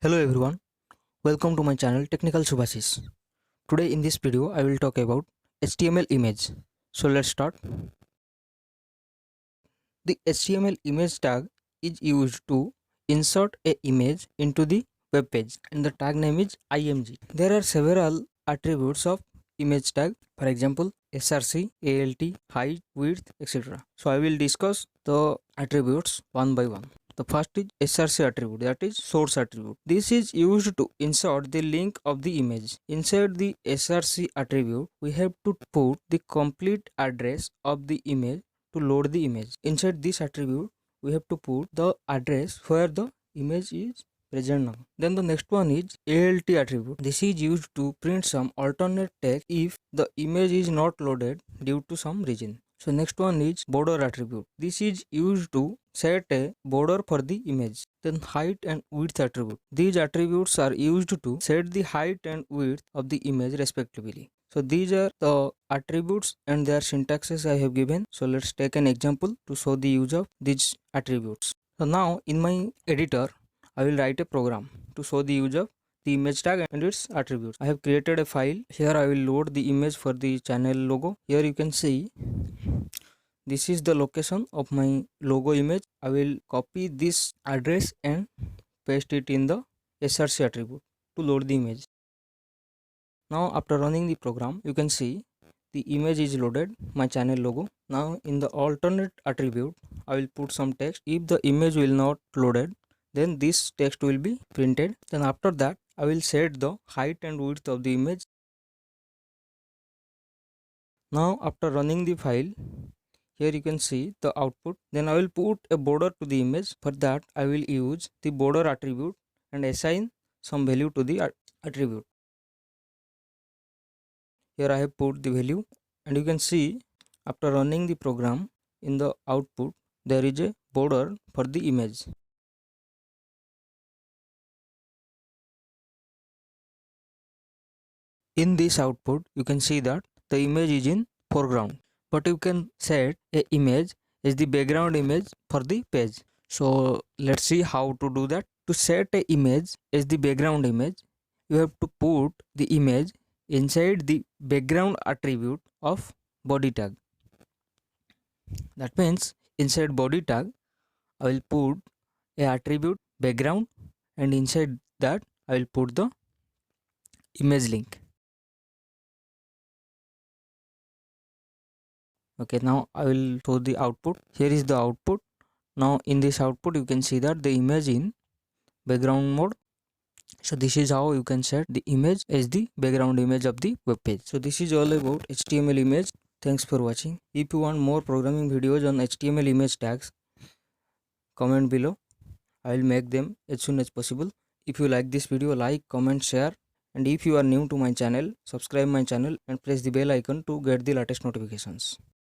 Hello everyone, welcome to my channel Technical Subhasish. Today in this video I will talk about HTML image. So let's start. The HTML image tag is used to insert a image into the web page and the tag name is img. There are several attributes of image tag, for example src, alt, height, width, etc. So I will discuss the attributes one by one. The first is src attribute, that is source attribute. This is used to insert the link of the image. Inside the src attribute, we have to put the complete address of the image to load the image. Inside this attribute, we have to put the address where the image is present now. Then the next one is alt attribute. This is used to print some alternate text if the image is not loaded due to some reason. So next one is border attribute. This is used to set a border for the image. Then height and width attribute. These attributes are used to set the height and width of the image respectively. So these are the attributes and their syntaxes I have given. So let's take an example to show the use of these attributes. So now in my editor, I will write a program to show the use of the image tag and its attributes. I have created a file. Here I will load the image for the channel logo. Here you can see this is the location of my logo image. I will copy this address and paste it in the src attribute to load the image. Now after running the program, you can see the image is loaded, my channel logo. Now in the alternate attribute, I will put some text. If the image will not loaded, then this text will be printed. Then after that, I will set the height and width of the image. Now after running the file, here you can see the output. Then I will put a border to the image. For that, I will use the border attribute and assign some value to the attribute. Here I have put the value, and you can see after running the program, in the output there is a border for the image. In this output you can see that the image is in foreground, but you can set a image as the background image for the page. So let's see how to do that. To set a image as the background image, you have to put the image inside the background attribute of body tag. That means inside body tag I will put a attribute background, and inside that I will put the image link. Okay, now I will show the output. Here is the output. Now in this output you can see that the image in background mode. So this is how you can set the image as the background image of the web page. So this is all about HTML image. Thanks for watching. If you want more programming videos on HTML image tags, comment below. I will make them as soon as possible. If you like this video, like, comment, share, and if you are new to my channel, subscribe my channel and press the bell icon to get the latest notifications.